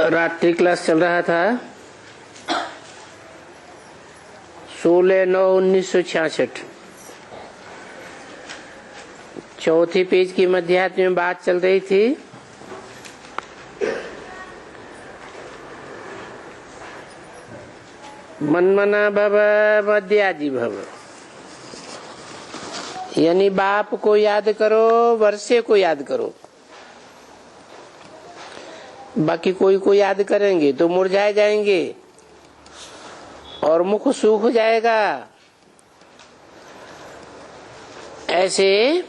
रात्रि क्लास चल रहा था 16/9/1966। चौथी पेज की मध्याह्न में बात चल रही थी मनमना भव मध्याजी भव, यानी बाप को याद करो, वर्षे को याद करो। बाकी कोई को याद करेंगे तो मुरझाए जाएंगे और मुख सूख जाएगा। ऐसे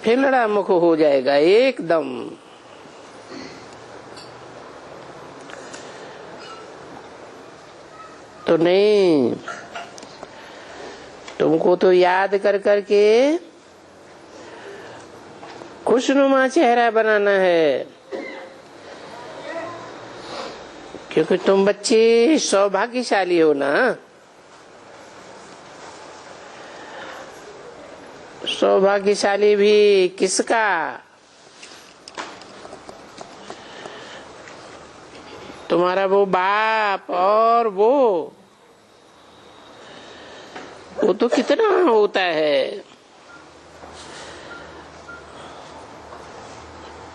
फिलड़ा मुख हो जाएगा एकदम। तो नहीं, तुमको तो याद कर करके खुशनुमा चेहरा बनाना है, क्योंकि तुम बच्चे सौभाग्यशाली हो ना। सौभाग्यशाली भी किसका? तुम्हारा वो बाप, और वो तो कितना होता है।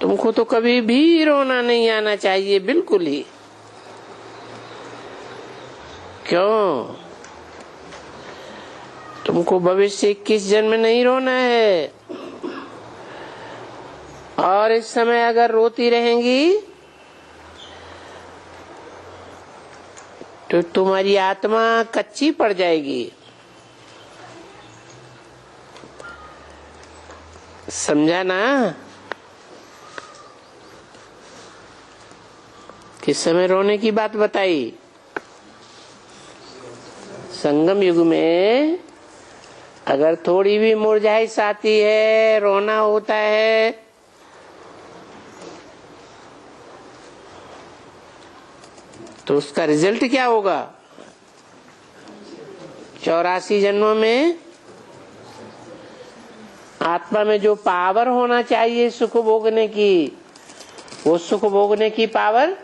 तुमको तो कभी भी रोना नहीं आना चाहिए, बिल्कुल ही। क्यों? तुमको भविष्य 21 जन्म नहीं रोना है। और इस समय अगर रोती रहेंगी तो तुम्हारी आत्मा कच्ची पड़ जाएगी। समझा ना? किस समय रोने की बात बताई? संगम युग में अगर थोड़ी भी मुरझाइश आती है, रोना होता है, तो उसका रिजल्ट क्या होगा? 84 जन्मों में आत्मा में जो पावर होना चाहिए सुख भोगने की, वो सुख भोगने की पावर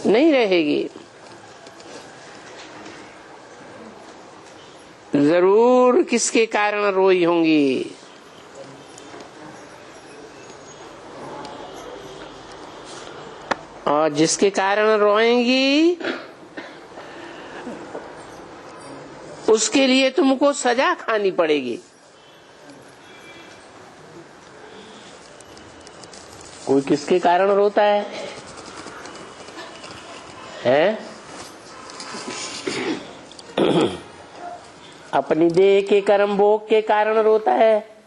नहीं रहेगी। जरूर किसके कारण रोई होंगी। और जिसके कारण रोएंगी उसके लिए तुमको सजा खानी पड़ेगी। कोई किसके कारण रोता है? अपनी देह के कर्म भोग के कारण रोता है।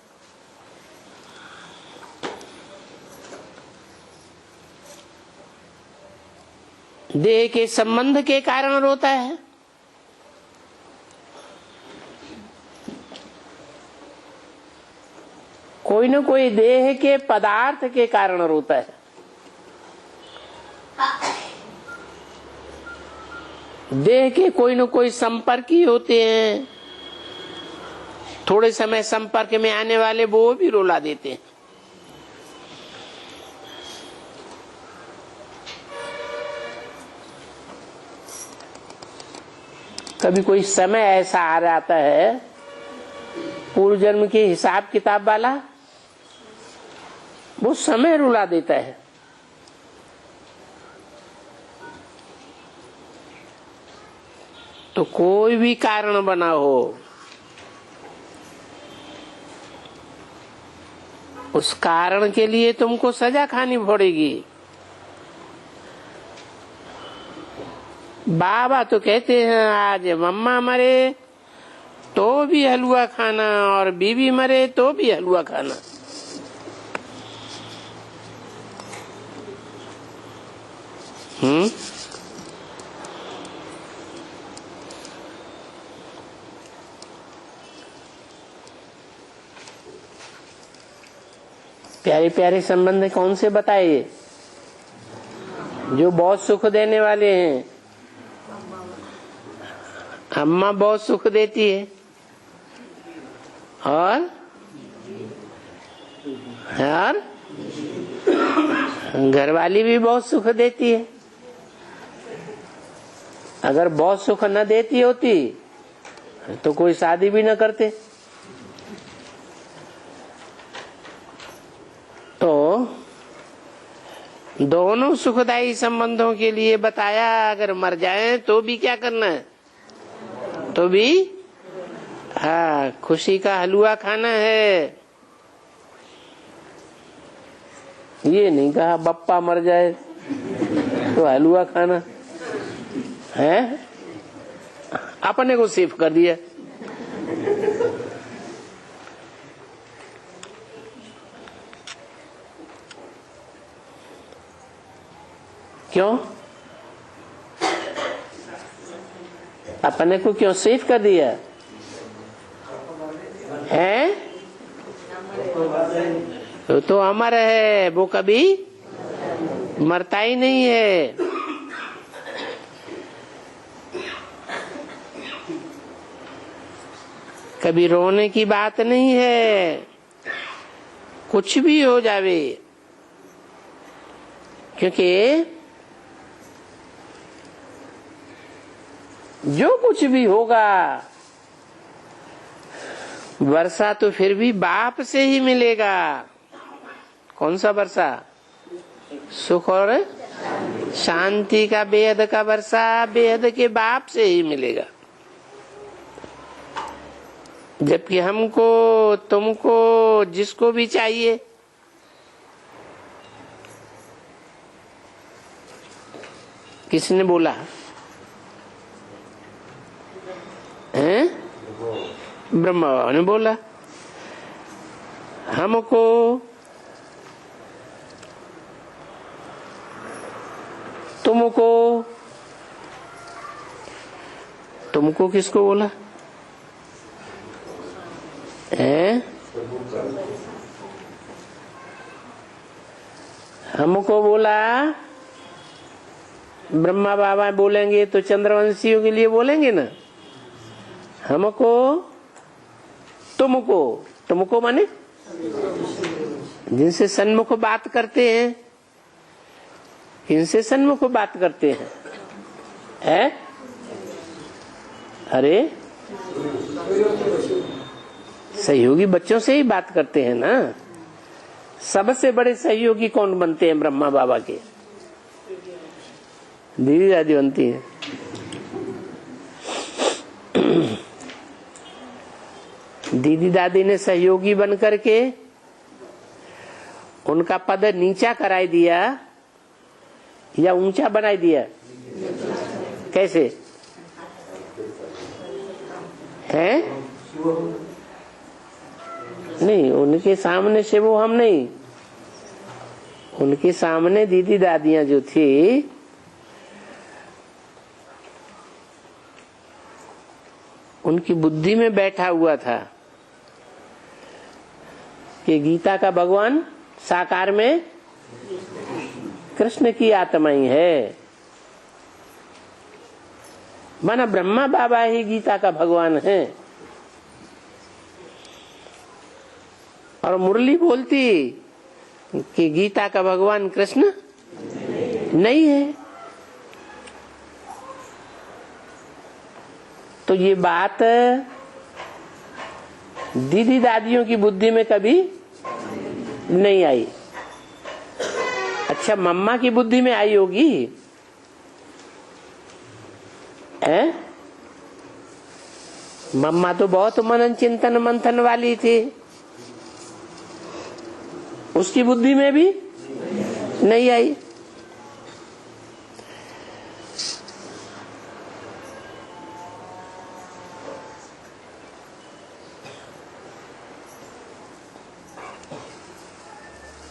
देह के संबंध के कारण रोता है। कोई न कोई देह के पदार्थ के कारण रोता है। देह के कोई न कोई संपर्की होते हैं, थोड़े समय संपर्क में आने वाले वो भी रुला देते हैं। कभी कोई समय ऐसा आ जाता है पूर्व जन्म के हिसाब किताब वाला, वो समय रुला देता है। तो कोई भी कारण बना हो, उस कारण के लिए तुमको सजा खानी पड़ेगी। बाबा तो कहते हैं आज मम्मा मरे तो भी हलवा खाना और बीवी मरे तो भी हलवा खाना। प्यारे प्यारे संबंध कौन से बताए जो बहुत सुख देने वाले हैं? अम्मा बहुत सुख देती है और घरवाली भी बहुत सुख देती है। अगर बहुत सुख न देती होती तो कोई शादी भी न करते। तो दोनों सुखदायी संबंधों के लिए बताया, अगर मर जाएं तो भी क्या करना है, तो भी हाँ खुशी का हलवा खाना है। ये नहीं कहा बप्पा मर जाए तो हलवा खाना है, अपने को सेफ कर दिया। क्यों? अपने को क्यों सेफ कर दिया है? तो अमर है, वो कभी मरता ही नहीं है। कभी रोने की बात नहीं है, कुछ भी हो जावे, क्योंकि जो कुछ भी होगा वर्षा तो फिर भी बाप से ही मिलेगा। कौन सा वर्षा? सुख और शांति का, बेहद का वर्षा बेहद के बाप से ही मिलेगा। जबकि हमको, तुमको, जिसको भी चाहिए किसने बोला है? ब्रह्मा बाबा ने बोला। हमको तुमको, तुमको किसको बोला है? हमको बोला। ब्रह्मा बाबा बोलेंगे तो चंद्रवंशियों के लिए बोलेंगे ना। हमको तुमको, तुमको माने जिनसे सन्मुख बात करते हैं, किनसे सन्मुख बात करते हैं है? अरे सहयोगी बच्चों से ही बात करते हैं ना। सबसे बड़े सहयोगी कौन बनते हैं? ब्रह्मा बाबा के दीदी दादी बनती है। दीदी दादी ने सहयोगी बन करके उनका पद नीचा कराई दिया या ऊंचा बनाई दिया? कैसे हैं? नहीं, उनके सामने से वो हम नहीं, उनके सामने दीदी दादियां जो थी उनकी बुद्धि में बैठा हुआ था कि गीता का भगवान साकार में कृष्ण की आत्मा ही है। माना ब्रह्मा बाबा ही गीता का भगवान है। और मुरली बोलती कि गीता का भगवान कृष्ण नहीं है। तो ये बात दीदी दादियों की बुद्धि में कभी नहीं आई। अच्छा, मम्मा की बुद्धि में आई होगी है? मम्मा तो बहुत मनन चिंतन मंथन वाली थी, उसकी बुद्धि में भी नहीं आई।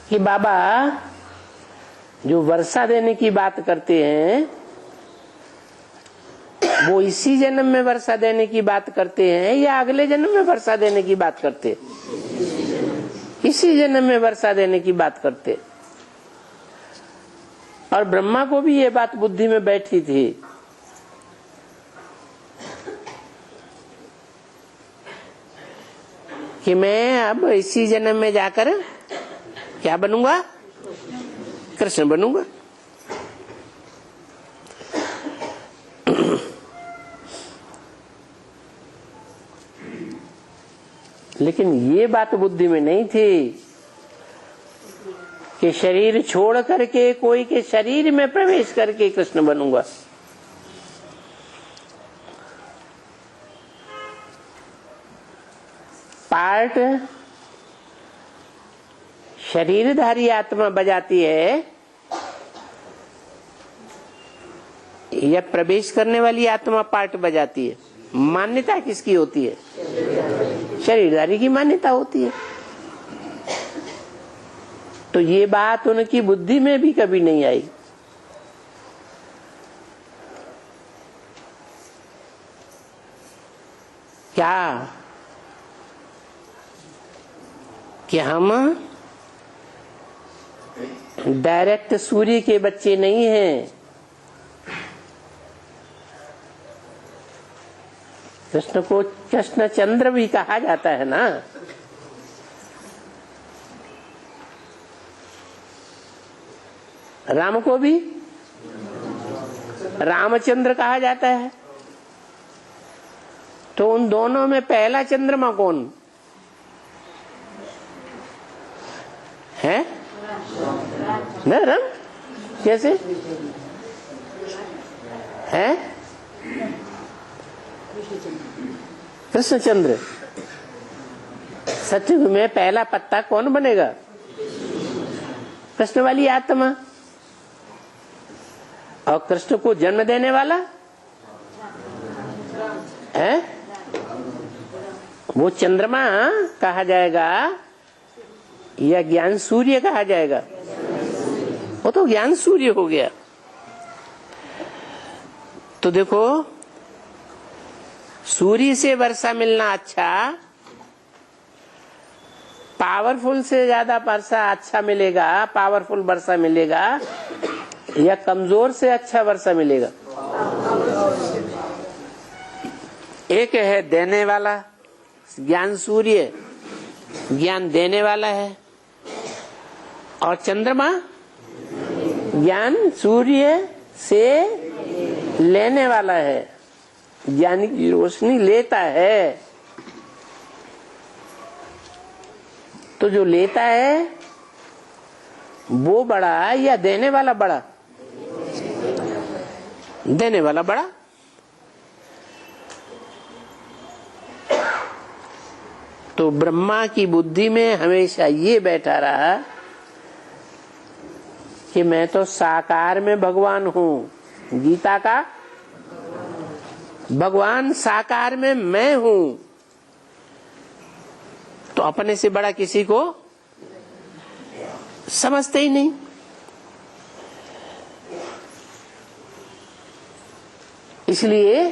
कि बाबा जो वर्षा देने की बात करते हैं वो इसी जन्म में वर्षा देने की बात करते हैं या अगले जन्म में वर्षा देने की बात करते? इसी जन्म में वर्षा देने की बात करते। और ब्रह्मा को भी ये बात बुद्धि में बैठी थी कि मैं अब इसी जन्म में जाकर क्या बनूंगा? कृष्ण बनूंगा। लेकिन ये बात बुद्धि में नहीं थी कि शरीर छोड़ करके कोई के शरीर में प्रवेश करके कृष्ण बनूंगा। पार्ट शरीरधारी आत्मा बजाती है या प्रवेश करने वाली आत्मा पार्ट बजाती है? मान्यता किसकी होती है? शरीरधारी की मान्यता होती है। तो ये बात उनकी बुद्धि में भी कभी नहीं आई। क्या कि हम डायरेक्ट सूर्य के बच्चे नहीं हैं। कृष्ण को कृष्ण चंद्र भी कहा जाता है ना। राम को भी रामचंद्र कहा जाता है। तो उन दोनों में पहला चंद्रमा कौन है? न राम कैसे है? कृष्णचंद्र। सतयुग में पहला पत्ता कौन बनेगा? कृष्ण वाली आत्मा। और कृष्ण को जन्म देने वाला है वो चंद्रमा कहा जाएगा या ज्ञान सूर्य कहा जाएगा? वो तो ज्ञान सूर्य हो गया। तो देखो, सूर्य से वर्षा मिलना अच्छा, पावरफुल से ज्यादा वर्षा अच्छा मिलेगा, पावरफुल वर्षा मिलेगा, या कमजोर से अच्छा वर्षा मिलेगा? एक है देने वाला, ज्ञान सूर्य ज्ञान देने वाला है, और चंद्रमा ज्ञान सूर्य से लेने वाला है। ज्ञान की रोशनी लेता है। तो जो लेता है वो बड़ा या देने वाला बड़ा? देने वाला बड़ा। तो ब्रह्मा की बुद्धि में हमेशा ये बैठा रहा कि मैं तो साकार में भगवान हूं। गीता का भगवान साकार में मैं हूं। तो अपने से बड़ा किसी को समझते ही नहीं। इसलिए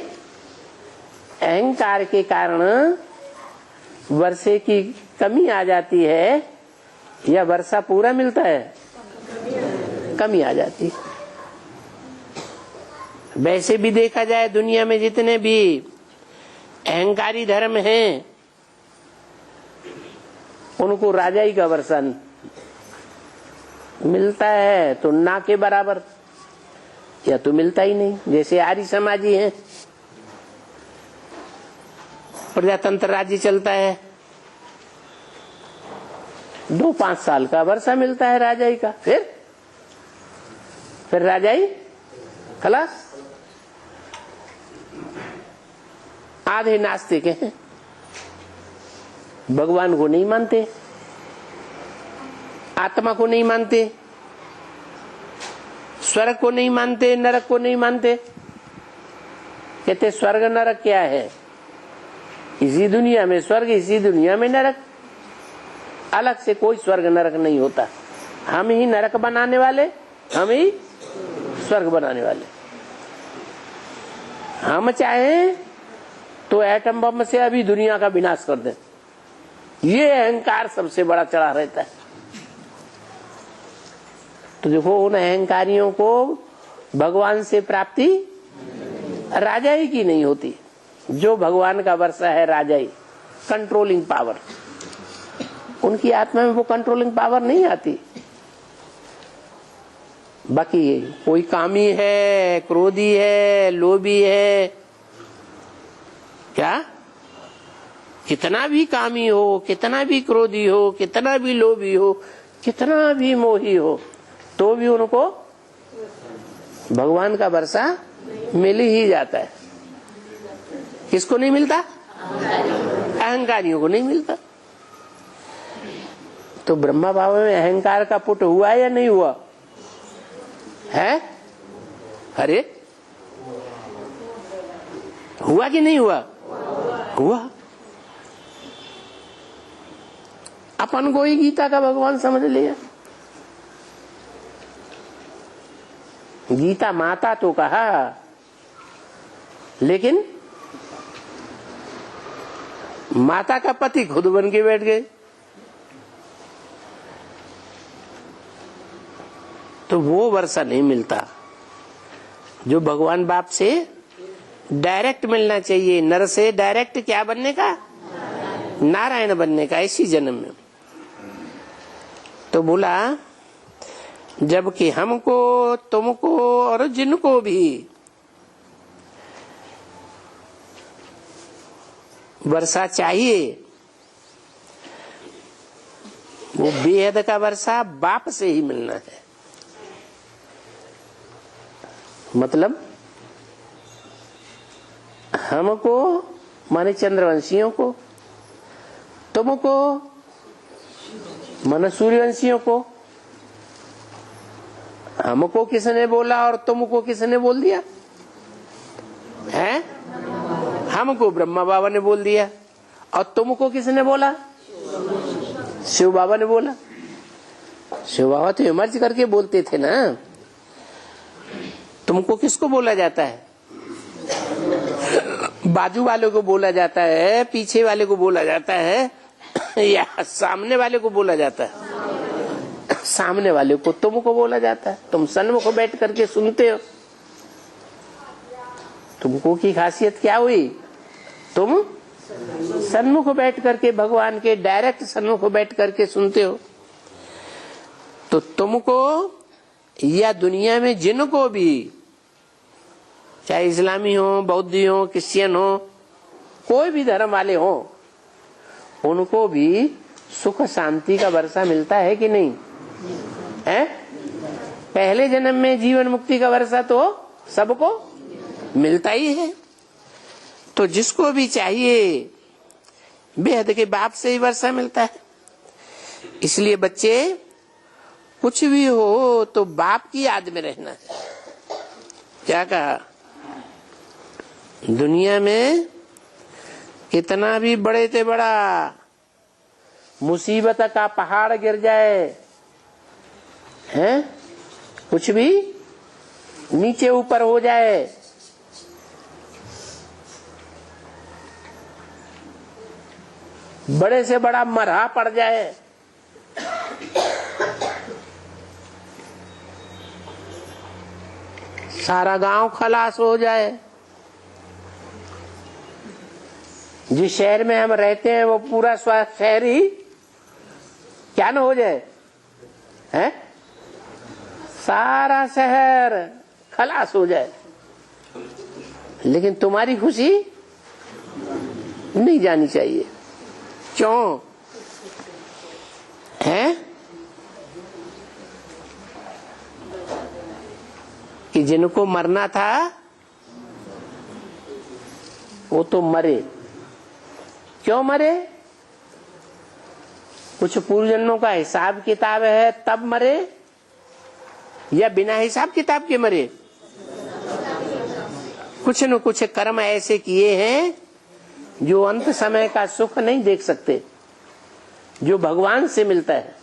अहंकार के कारण वर्षे की कमी आ जाती है, या वर्षा पूरा मिलता है? कमी आ जाती है। वैसे भी देखा जाए दुनिया में जितने भी अहंकारी धर्म हैं उनको राजाई का वर्षा मिलता है तो ना के बराबर, या तो मिलता ही नहीं। जैसे आर्य समाजी हैं, प्रजातंत्र राज्य चलता है, 2-5 साल का वर्षा मिलता है राजाई का, फिर राजाई खलास। आधे नास्तिक हैं, भगवान को नहीं मानते, आत्मा को नहीं मानते, स्वर्ग को नहीं मानते, नरक को नहीं मानते। कहते स्वर्ग नरक क्या है? इसी दुनिया में स्वर्ग, इसी दुनिया में नरक। अलग से कोई स्वर्ग नरक नहीं होता। हम ही नरक बनाने वाले, हम ही स्वर्ग बनाने वाले। हम चाहे तो एटम बम से अभी दुनिया का विनाश कर दें। ये अहंकार सबसे बड़ा चढ़ा रहता है। तो देखो, उन अहंकारियों को भगवान से प्राप्ति राजाई की नहीं होती। जो भगवान का वर्षा है राजाई, कंट्रोलिंग पावर, उनकी आत्मा में वो कंट्रोलिंग पावर नहीं आती। बाकी कोई कामी है, क्रोधी है, लोभी है, क्या कितना भी कामी हो, कितना भी क्रोधी हो, कितना भी लोभी हो, कितना भी मोही हो, तो भी उनको भगवान का वर्षा मिल ही जाता है। किसको नहीं मिलता? अहंकारियों को नहीं मिलता। तो ब्रह्मा बाबा में अहंकार का पुट हुआ या नहीं हुआ है? अरे हुआ कि नहीं हुआ? हुआ। अपन को ही गीता का भगवान समझ लिया। गीता माता तो कहा, लेकिन माता का पति खुद बन के बैठ गए। तो वो वर्षा नहीं मिलता जो भगवान बाप से डायरेक्ट मिलना चाहिए। नर से डायरेक्ट क्या बनने का? नारायण बनने का, इसी जन्म में। तो बोला जबकि हमको, तुमको और जिनको भी वर्षा चाहिए, वो बेहद का वर्षा बाप से ही मिलना है। मतलब हमको माने चंद्रवंशियों को, तुमको माने सूर्यवंशियों को। हमको किसने बोला और तुमको किसने बोल दिया है? हमको ब्रह्मा बाबा ने बोल दिया। और तुमको किसने बोला? शिव बाबा ने बोला। शिव बाबा तो इमर्ज करके बोलते थे ना। तुमको किसको बोला जाता है? बाजू वाले को बोला जाता है, पीछे वाले को बोला जाता है, या सामने वाले को बोला जाता है? सामने वाले को तुमको बोला जाता है। तुम सन्मुख बैठ करके सुनते हो। तुमको की खासियत क्या हुई? तुम सन्मुख बैठ करके भगवान के डायरेक्ट सन्मुख बैठ करके सुनते हो। तो तुमको या दुनिया में जिनको भी, चाहे इस्लामी हो, बौद्धी हो, क्रिश्चियन हो, कोई भी धर्म वाले हो, उनको भी सुख शांति का वर्षा मिलता है कि नहीं है? पहले जन्म में जीवन मुक्ति का वर्षा तो सबको मिलता ही है। तो जिसको भी चाहिए बेहद के बाप से ही वर्षा मिलता है। इसलिए बच्चे कुछ भी हो तो बाप की याद में रहना है। क्या कहा? दुनिया में कितना भी बड़े से बड़ा मुसीबत का पहाड़ गिर जाए, हैं? कुछ भी नीचे ऊपर हो जाए, बड़े से बड़ा मरहा पड़ जाए, सारा गांव खलास हो जाए, जिस शहर में हम रहते हैं वो पूरा शहर ही क्या न हो जाए, हैं? सारा शहर खलास हो जाए, लेकिन तुम्हारी खुशी नहीं जानी चाहिए। क्यों है? कि जिनको मरना था वो तो मरे। क्यों मरे? कुछ पूर्व जन्मों का हिसाब किताब है तब मरे, या बिना हिसाब किताब के मरे? कुछ न कुछ कर्म ऐसे किए हैं जो अंत समय का सुख नहीं देख सकते, जो भगवान से मिलता है।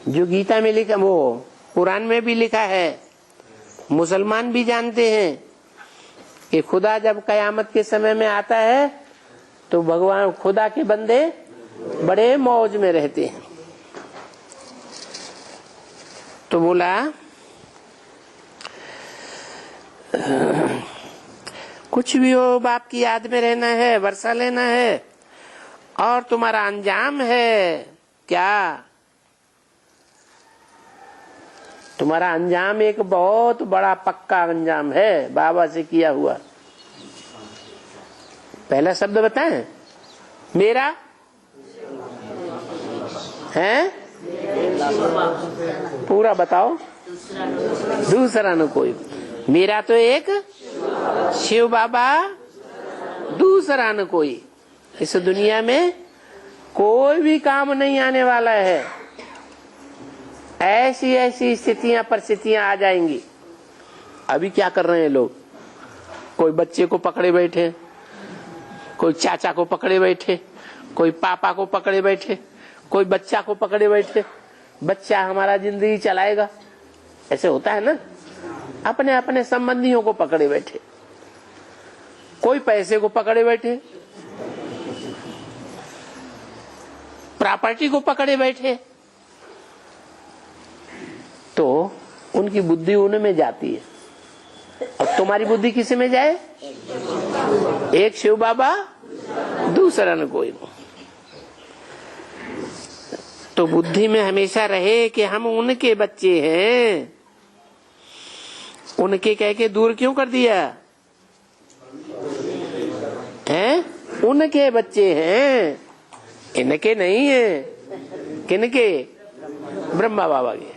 जो गीता में लिखा, वो कुरान में भी लिखा है, मुसलमान भी जानते हैं कि खुदा जब कयामत के समय में आता है तो भगवान खुदा के बंदे बड़े मौज में रहते हैं। तो बोला कुछ भी हो बाप की याद में रहना है, वर्षा लेना है, और तुम्हारा अंजाम है क्या? तुम्हारा अंजाम एक बहुत बड़ा पक्का अंजाम है, बाबा से किया हुआ। पहला शब्द बताएं, मेरा है, पूरा बताओ। दूसरा न कोई। मेरा तो एक शिव बाबा, दूसरा न कोई। इस दुनिया में कोई भी काम नहीं आने वाला है। ऐसी ऐसी स्थितियां परिस्थितियां आ जाएंगी। अभी क्या कर रहे हैं लोग, कोई बच्चे को पकड़े बैठे, कोई चाचा को पकड़े बैठे, कोई पापा को पकड़े बैठे, कोई बच्चा को पकड़े बैठे। बच्चा हमारा जिंदगी चलाएगा, ऐसे होता है ना। अपने अपने संबंधियों को पकड़े बैठे, कोई पैसे को पकड़े बैठे, प्रॉपर्टी को पकड़े बैठे। तो उनकी बुद्धि उनमें जाती है। और तुम्हारी बुद्धि किसी में जाए? एक शिव बाबा, दूसरा न कोई। तो बुद्धि में हमेशा रहे कि हम उनके बच्चे हैं। उनके कह के दूर क्यों कर दिया हैं? उनके बच्चे हैं, इनके नहीं है। किनके? ब्रह्मा बाबा के।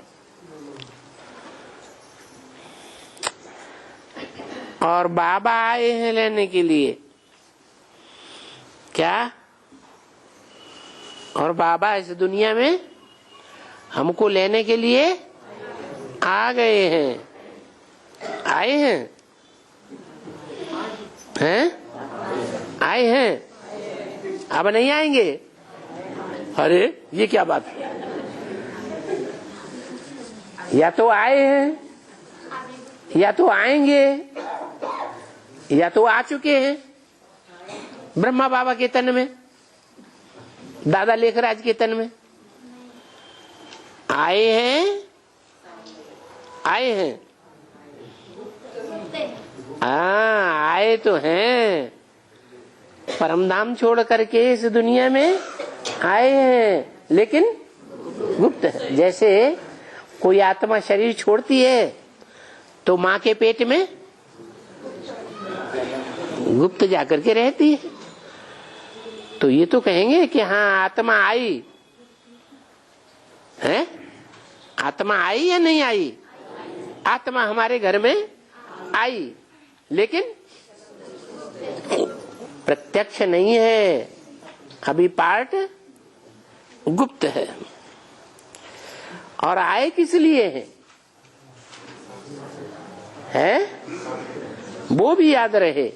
और बाबा आए हैं लेने के लिए। क्या? और बाबा इस दुनिया में हमको लेने के लिए आ गए हैं। आए हैं? हैं? आए हैं? अब नहीं आएंगे? अरे ये क्या बात है? या तो आए हैं, या तो आएंगे, या तो आ चुके हैं। ब्रह्मा बाबा के तन में, दादा लेखराज के तन में आए हैं। आए हैं, आए तो हैं, परमधाम छोड़ करके इस दुनिया में आए हैं, लेकिन गुप्त है। जैसे कोई आत्मा शरीर छोड़ती है तो माँ के पेट में गुप्त जाकर के रहती है। तो ये तो कहेंगे कि हाँ आत्मा आई है। आत्मा आई या नहीं आई? आत्मा हमारे घर में आई, लेकिन प्रत्यक्ष नहीं है, अभी पार्ट गुप्त है। और आए किस लिए है? वो भी याद रहे।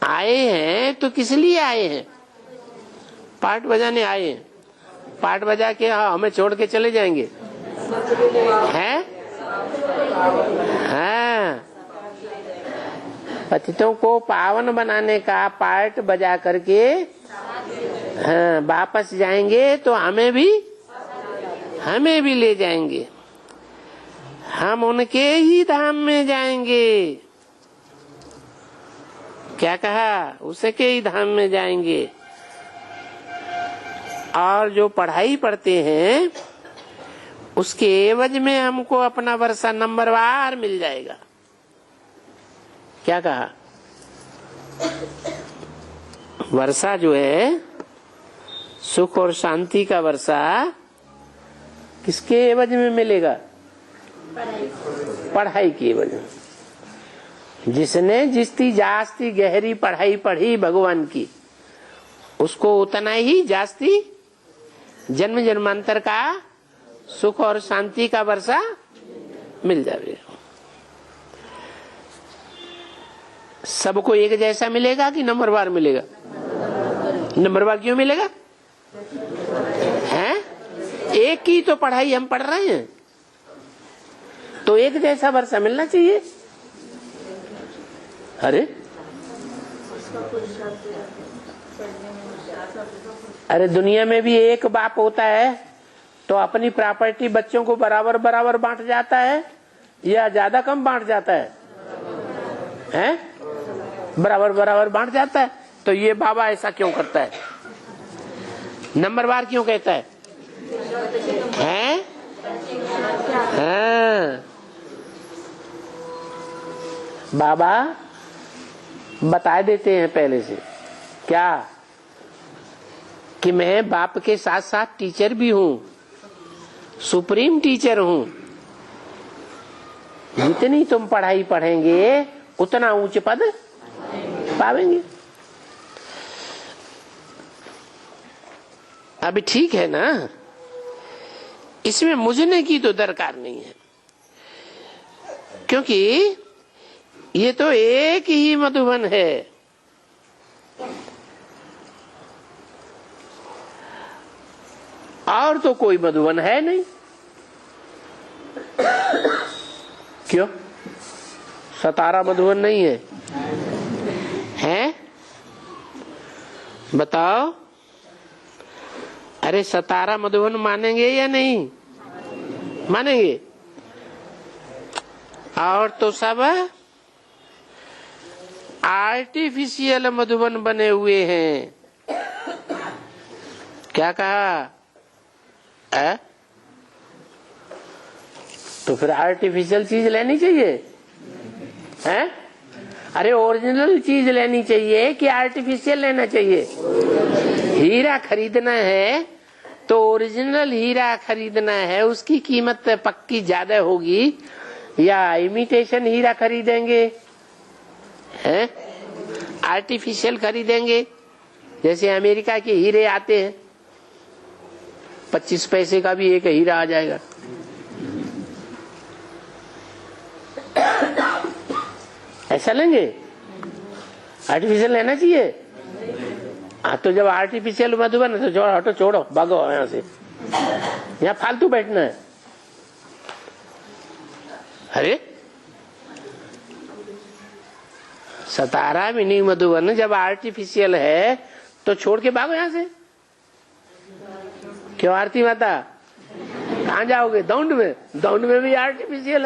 आए हैं तो किस लिए आए हैं? पार्ट बजाने आए हैं। पार्ट बजा के हमें छोड़ के चले जाएंगे हैं? हाँ, पतितों को पावन बनाने का पार्ट बजा करके हाँ वापस जाएंगे तो हमें भी ले जाएंगे। हम उनके ही धाम में जाएंगे। क्या कहा? उसके ही धाम में जाएंगे। और जो पढ़ाई पढ़ते हैं उसके एवज में हमको अपना वर्षा नंबरवार मिल जाएगा। क्या कहा? वर्षा जो है सुख और शांति का वर्षा किसके एवज में मिलेगा? पढ़ाई के एवज में। जिसने जितनी जास्ती गहरी पढ़ाई पढ़ी भगवान की, उसको उतना ही जास्ती जन्म जन्मांतर का सुख और शांति का वर्षा मिल जाएगा। सबको एक जैसा मिलेगा कि नंबरवार मिलेगा? नंबरवार क्यों मिलेगा? हैं? एक ही तो पढ़ाई हम पढ़ रहे हैं, तो एक जैसा वर्षा मिलना चाहिए। अरे दुनिया में भी एक बाप होता है तो अपनी प्रॉपर्टी बच्चों को बराबर बराबर बांट जाता है या ज्यादा कम बांट जाता है? हैं? बराबर बराबर बांट जाता है। तो ये बाबा ऐसा क्यों करता है? नंबरवार क्यों कहता है? हैं? हाँ, बाबा बता देते हैं पहले से क्या कि मैं बाप के साथ साथ टीचर भी हूं, सुप्रीम टीचर हूं। जितनी तुम पढ़ाई पढ़ेंगे उतना ऊंच पद पावेंगे। अभी ठीक है ना, इसमें मुझने की तो दरकार नहीं है, क्योंकि ये तो एक ही मधुबन है। और तो कोई मधुबन है नहीं। क्यों? सतारा मधुबन नहीं है? हैं? बताओ। अरे सतारा मधुबन मानेंगे या नहीं मानेंगे? और तो सब आर्टिफिशियल मधुबन बने हुए हैं। क्या कहा? तो फिर आर्टिफिशियल चीज लेनी चाहिए है? अरे ओरिजिनल चीज लेनी चाहिए कि आर्टिफिशियल लेना चाहिए? हीरा खरीदना है तो ओरिजिनल हीरा खरीदना है, उसकी कीमत पक्की ज्यादा होगी, या इमिटेशन हीरा खरीदेंगे हैं? आर्टिफिशियल खरीदेंगे? जैसे अमेरिका के हीरे आते हैं, 25 पैसे का भी एक हीरा आ जाएगा। ऐसा लेंगे? आर्टिफिशियल लेना चाहिए? हाँ, तो जब आर्टिफिशियल मधुबन है तो हटो, छोड़ो, भागो यहाँ से, यहाँ फालतू बैठना है। अरे सतारा मिनी मधुबन जब आर्टिफिशियल है तो छोड़ के भागो यहाँ से। क्यों आरती माता? कहाँ जाओगे? दौंड में? दौंड में भी आर्टिफिशियल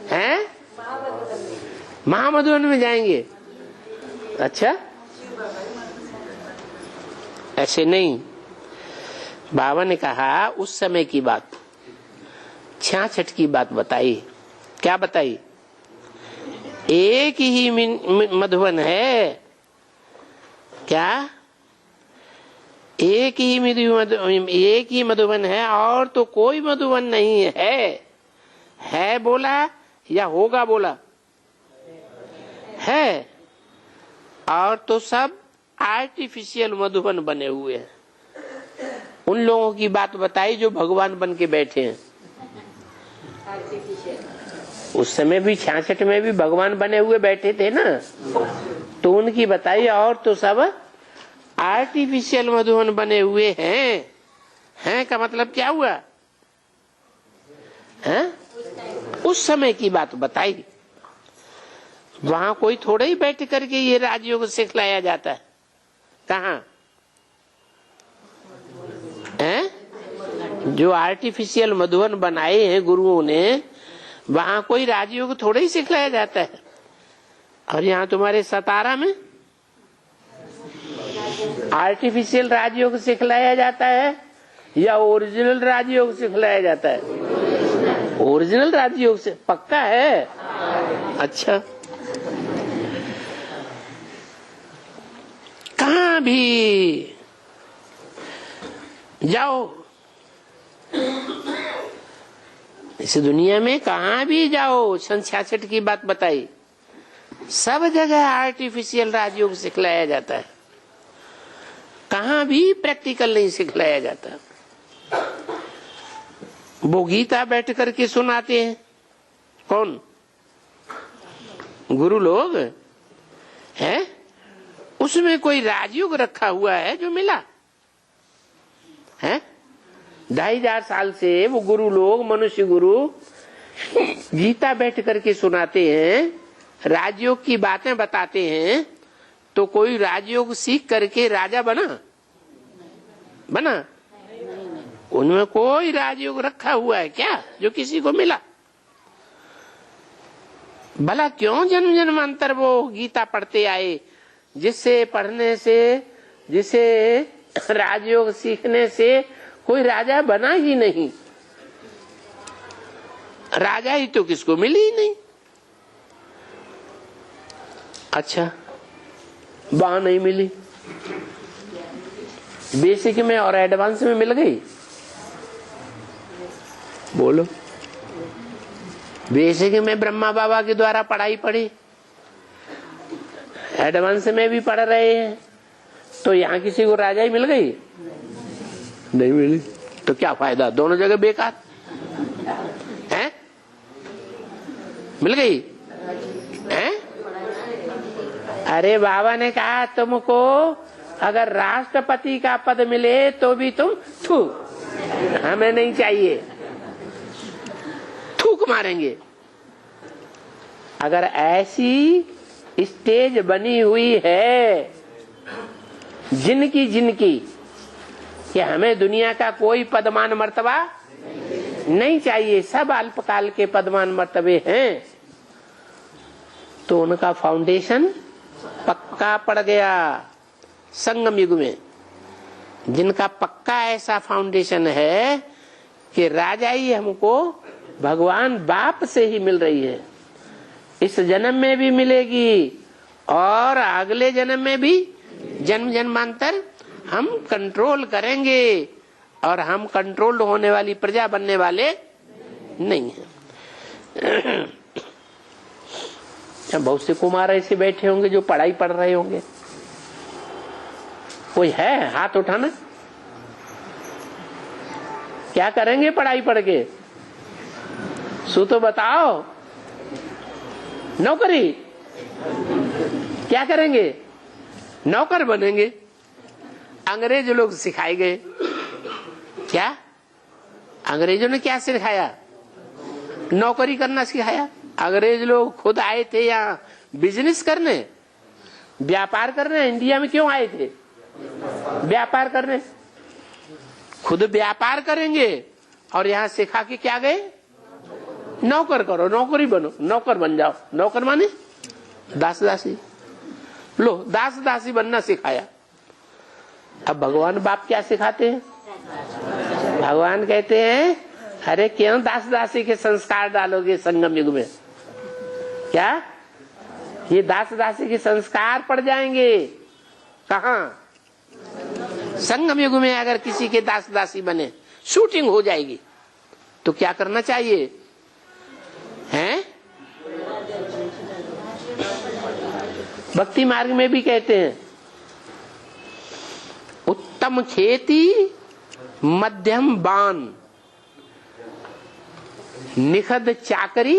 है? महामधुबन में जाएंगे? अच्छा, ऐसे नहीं। बाबा ने कहा उस समय की बात, 66 की बात बताई। क्या बताई? एक ही मधुबन है। क्या? एक ही मधुबन है, और तो कोई मधुबन नहीं है बोला या होगा बोला? है। और तो सब आर्टिफिशियल मधुबन बने हुए हैं। उन लोगों की बात बताई जो भगवान बन के बैठे हैं। उस समय भी 66 में भी भगवान बने हुए बैठे थे ना, तो उनकी बताई। और तो सब आर्टिफिशियल मधुबन बने हुए हैं का मतलब क्या हुआ? हैं? उस समय की बात बताई। वहां कोई थोड़ा ही बैठ करके ये राजयोग सिखलाया जाता है। कहाँ? जो आर्टिफिशियल मधुबन बनाए हैं गुरुओं ने, वहां कोई राजयोग थोड़ा ही सिखलाया जाता है। और यहाँ तुम्हारे सतारा में आर्टिफिशियल राजयोग सिखलाया जाता है या ओरिजिनल राजयोग सिखलाया जाता है? ओरिजिनल राजयोग से पक्का है? अच्छा, कहाँ भी जाओ इस दुनिया में, कहाँ भी जाओ, 66 की बात बताई, सब जगह आर्टिफिशियल राजयोग सिखलाया जाता है। कहाँ भी प्रैक्टिकल नहीं सिखलाया जाता। वो गीता बैठ करके सुनाते हैं। कौन? गुरु लोग हैं। उसमें कोई राजयोग रखा हुआ है जो मिला है? 2500 साल से वो गुरु लोग, मनुष्य गुरु गीता बैठ करके सुनाते हैं, राजयोग की बातें बताते हैं। तो कोई राजयोग सीख करके राजा बना? उनमें कोई राजयोग रखा हुआ है क्या जो किसी को मिला? भला क्यों जन्म जन्मांतर वो गीता पढ़ते आए, जिससे पढ़ने से, जिसे राजयोग सीखने से कोई राजा बना ही नहीं। राजा ही तो किसको मिली ही नहीं। अच्छा, वहां नहीं मिली, बेसिक में और एडवांस में मिल गई। बोलो, बेसिक में ब्रह्मा बाबा के द्वारा पढ़ाई पढ़ी, एडवांस में भी पढ़ रहे हैं, तो यहाँ किसी को राजा ही मिल गई? नहीं मिली। तो क्या फायदा, दोनों जगह बेकार है। मिल गई है? अरे बाबा ने कहा तुमको अगर राष्ट्रपति का पद मिले तो भी तुम थू, हमें नहीं चाहिए, थूक मारेंगे। अगर ऐसी स्टेज बनी हुई है जिनकी कि हमें दुनिया का कोई पदमान मर्तबा नहीं चाहिए, सब अल्पकाल के पदमान मर्तबे हैं, तो उनका फाउंडेशन पक्का पड़ गया। संगम युग में जिनका पक्का ऐसा फाउंडेशन है कि राजाई हमको भगवान बाप से ही मिल रही है, इस जन्म में भी मिलेगी और अगले जन्म में भी, जन्म जन्मांतर हम कंट्रोल करेंगे, और हम कंट्रोल्ड होने वाली प्रजा बनने वाले नहीं है। बहुत से कुमार ऐसे बैठे होंगे जो पढ़ाई पढ़ रहे होंगे, कोई है हाथ उठाना? क्या करेंगे पढ़ाई पढ़ के? सो तो बताओ, नौकरी क्या करेंगे? नौकर बनेंगे। अंग्रेज लोग सिखाए गए, क्या अंग्रेजों ने क्या सिखाया? नौकरी करना सिखाया। अंग्रेज लोग खुद आए थे यहाँ बिजनेस करने, व्यापार करने। इंडिया में क्यों आए थे? व्यापार करने। खुद व्यापार करेंगे और यहाँ सिखा के क्या गए? नौकर करो, नौकरी बनो, नौकर बन जाओ। नौकर माने दास दासी। लो, दास दासी बनना सिखाया। अब भगवान बाप क्या सिखाते हैं? भगवान कहते हैं अरे क्यों दास दासी के संस्कार डालोगे संगम युग में? क्या ये दास दासी के संस्कार पड़ जाएंगे? कहाँ? संगम युग में अगर किसी के दास दासी बने, शूटिंग हो जाएगी। तो क्या करना चाहिए? हैं? भक्ति मार्ग में भी कहते हैं उत्तम खेती मध्यम बान, निखद चाकरी,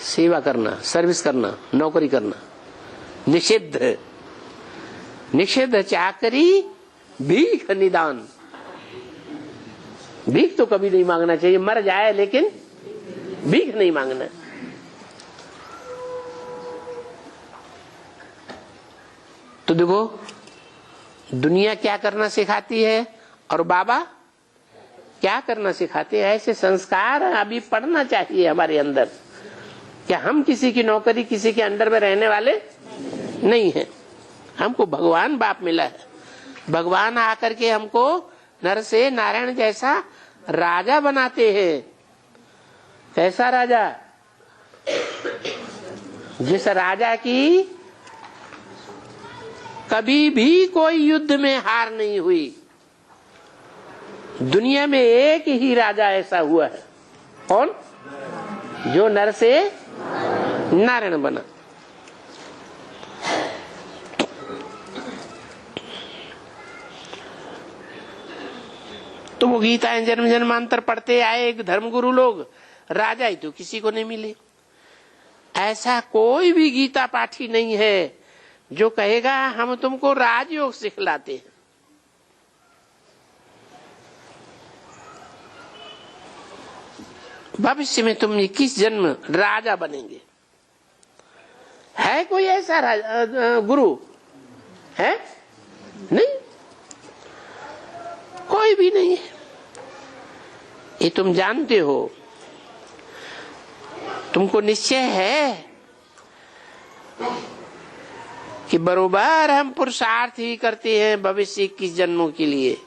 सेवा करना, सर्विस करना, नौकरी करना। निषिद्ध, निषिद्ध चाकरी, भीख निदान। भीख तो कभी नहीं मांगना चाहिए, मर जाए लेकिन भीख नहीं मांगना। तो देखो दुनिया क्या करना सिखाती है और बाबा क्या करना सिखाते हैं। ऐसे संस्कार अभी पढ़ना चाहिए हमारे अंदर। क्या हम किसी की नौकरी, किसी के अंडर में रहने वाले नहीं हैं। हमको भगवान बाप मिला है। भगवान आकर के हमको नर से नारायण जैसा राजा बनाते हैं। कैसा राजा? जिस राजा की कभी भी कोई युद्ध में हार नहीं हुई। दुनिया में एक ही राजा ऐसा हुआ है। कौन? जो नर से नारायण बना। तो वो गीताएं जन्म जन्मांतर पढ़ते आए एक धर्मगुरु लोग, राजा ही तो किसी को नहीं मिले। ऐसा कोई भी गीता पाठी नहीं है जो कहेगा हम तुमको राजयोग सिखलाते हैं। भविष्य में तुम 21 जन्म राजा बनेंगे। है कोई ऐसा गुरु? है? नहीं, कोई भी नहीं है। ये तुम जानते हो। तुमको निश्चय है कि बरोबर हम पुरुषार्थ ही करते हैं भविष्य 21 जन्मों के लिए,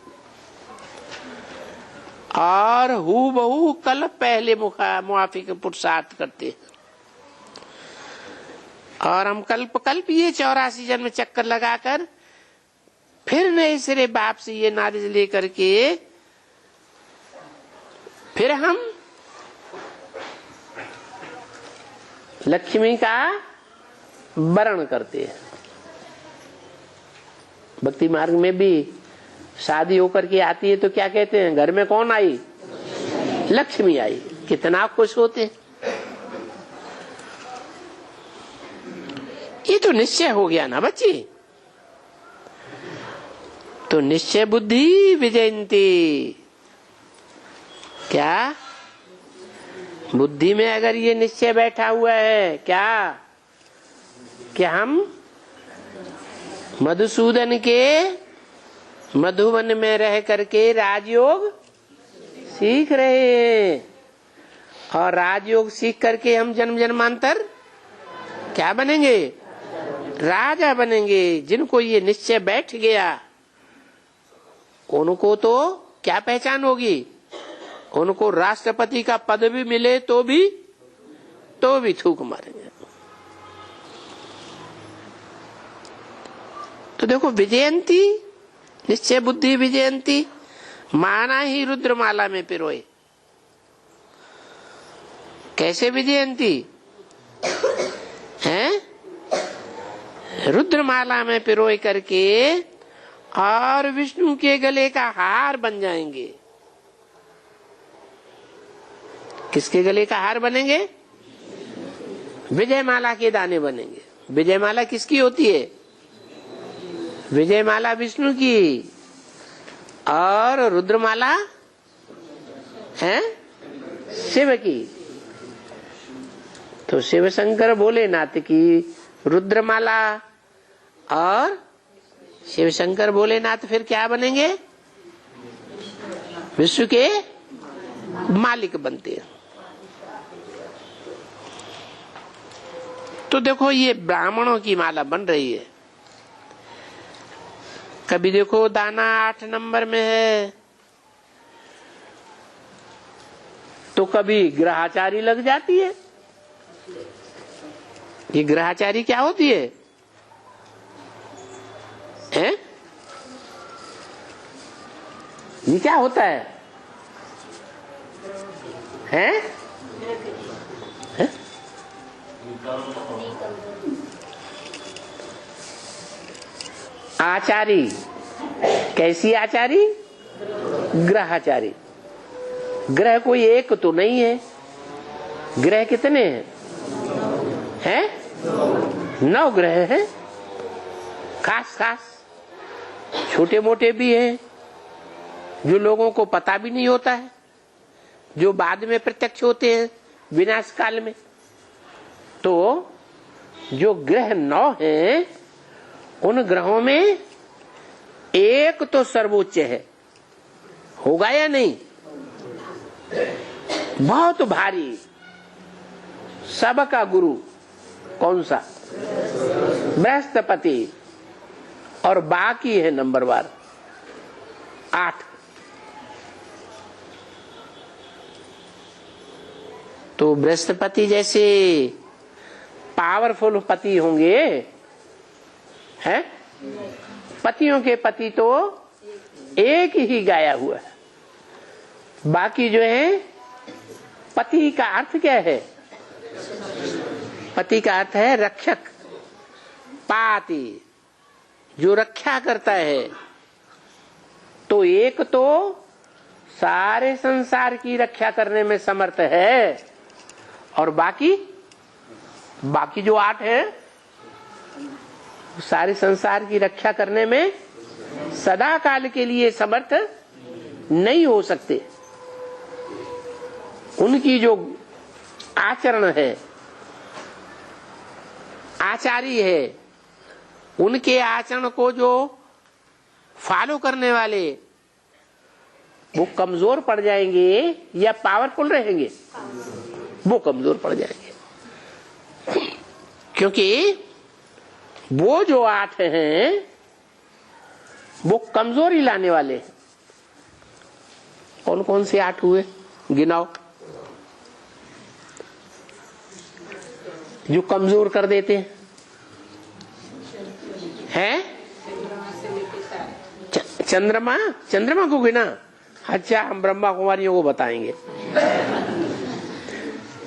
और हूबहू कल पहले मुआफिक पुरुषार्थ करते हैं। और हम कल्प कल्प ये 84 जन्म चक्कर लगाकर फिर नए सिरे बाप से ये नॉलेज लेकर के फिर हम लक्ष्मी का वरण करते हैं। भक्ति मार्ग में भी शादी होकर के आती है तो क्या कहते हैं, घर में कौन आई, लक्ष्मी आई। कितना खुश होते हैं। ये तो निश्चय हो गया ना बच्ची। तो निश्चय बुद्धि विजयंती, क्या बुद्धि में अगर ये निश्चय बैठा हुआ है क्या कि हम मधुसूदन के मधुवन में रह करके राजयोग सीख रहे हैं, और राजयोग सीख करके हम जन्म जन्मांतर क्या बनेंगे, राजा बनेंगे। जिनको ये निश्चय बैठ गया उनको तो क्या पहचान होगी, उनको राष्ट्रपति का पद भी मिले तो भी थूक मारेंगे। तो देखो विजयंती, निश्चय बुद्धि विजयंती माना ही रुद्रमाला में पिरोए। कैसे विजयंती है, रुद्रमाला में पिरोए करके और विष्णु के गले का हार बन जाएंगे। किसके गले का हार बनेंगे, विजयमाला के दाने बनेंगे। विजयमाला किसकी होती है, विजयमाला विष्णु की, और रुद्रमाला है शिव की। तो शिव शंकर भोलेनाथ की रुद्रमाला और शिव शंकर भोलेनाथ फिर क्या बनेंगे, विश्व के मालिक बनते हैं। तो देखो ये ब्राह्मणों की माला बन रही है। कभी देखो दाना 8 नंबर में है तो कभी ग्रहाचारी लग जाती है। ये ग्रहाचारी क्या होती है, हैं? ये क्या होता है, हैं? हैं? आचारी, कैसी आचारी, ग्रहाचारी। ग्रह कोई एक तो नहीं है, ग्रह कितने हैं, 9 ग्रह हैं। खास खास छोटे मोटे भी हैं जो लोगों को पता भी नहीं होता है, जो बाद में प्रत्यक्ष होते हैं विनाश काल में। तो जो ग्रह 9 हैं उन ग्रहों में एक तो सर्वोच्च है, होगा या नहीं, बहुत भारी, सबका गुरु कौन सा, बृहस्पति, और बाकी है नंबरवार 8। तो बृहस्पति जैसे पावरफुल पति होंगे, हैं? पतियों के पति तो एक ही गाया हुआ है। बाकी जो है, पति का अर्थ क्या है, पति का अर्थ है रक्षक, पाति, जो रक्षा करता है। तो एक तो सारे संसार की रक्षा करने में समर्थ है, और बाकी जो 8 है सारे संसार की रक्षा करने में सदा काल के लिए समर्थ नहीं हो सकते। उनकी जो आचरण है, आचारी है, उनके आचरण को जो फॉलो करने वाले वो कमजोर पड़ जाएंगे या पावरफुल रहेंगे, वो कमजोर पड़ जाएंगे। क्योंकि वो जो 8 हैं वो कमजोरी लाने वाले हैं। कौन कौन से 8 हुए, गिनाओ, जो कमजोर कर देते हैं? चंद्रमा, चंद्रमा को गिना? अच्छा, हम ब्रह्मा कुमारियों को बताएंगे।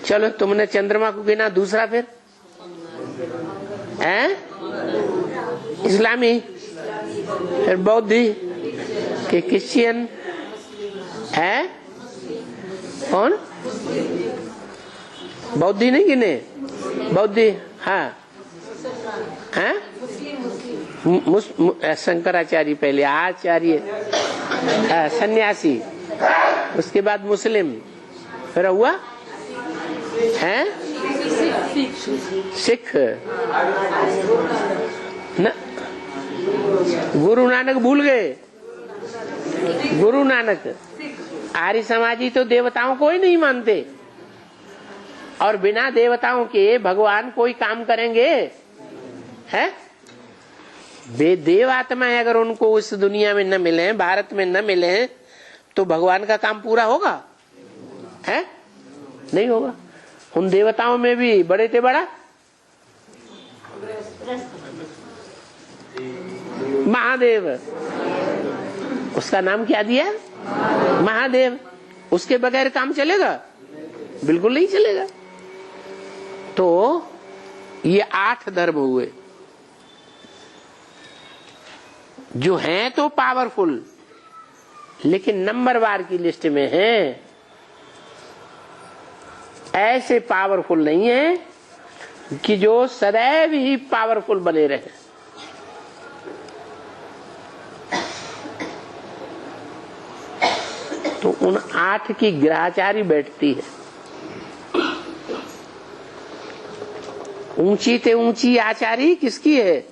चलो, तुमने चंद्रमा को गिना, दूसरा फिर हैं? इस्लामी, फिर बौद्धि के क्रिश्चियन है? कौन? बौद्धि नहीं गिने? बौद्धि, हाँ, हैं? शंकराचार्य पहले, आचार्य, सन्यासी, उसके बाद मुस्लिम, फिर हुआ हैं? सिख न, गुरु नानक भूल गए? गुरु नानक। आर्य समाजी तो देवताओं को ही नहीं मानते, और बिना देवताओं के भगवान कोई काम करेंगे? है? वे देव आत्माएं अगर उनको इस दुनिया में न मिले, भारत में न मिले, तो भगवान का काम पूरा होगा? है? नहीं होगा। उन देवताओं में भी बड़े थे बड़ा महादेव, उसका नाम क्या दिया? महादेव। उसके बगैर काम चलेगा? बिल्कुल नहीं चलेगा। तो ये 8 धर्म हुए जो हैं तो पावरफुल, लेकिन नंबरवार की लिस्ट में हैं। ऐसे पावरफुल नहीं है कि जो सदैव ही पावरफुल बने रहे। तो उन 8 की ग्रहचारी बैठती है। ऊंची ते ऊंची आचारी किसकी है?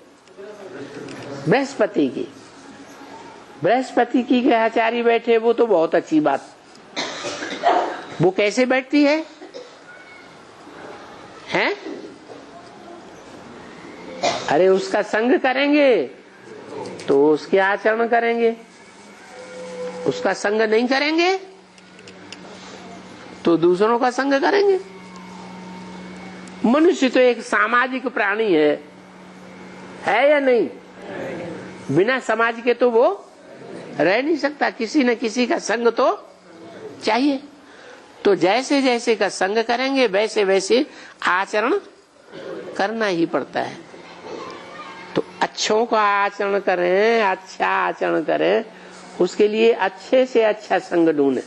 बृहस्पति की। बृहस्पति की ग्रहचारी बैठे, वो तो बहुत अच्छी बात। वो कैसे बैठती है? हैं? अरे उसका संग करेंगे तो उसके आचरण करेंगे, उसका संग नहीं करेंगे तो दूसरों का संग करेंगे। मनुष्य तो एक सामाजिक प्राणी है या नहीं? बिना समाज के तो वो रह नहीं सकता, किसी न किसी का संग तो चाहिए। तो जैसे जैसे का संग करेंगे वैसे वैसे आचरण करना ही पड़ता है। तो अच्छों का आचरण करें, अच्छा आचरण करें, उसके लिए अच्छे से अच्छा संग ढूंढे।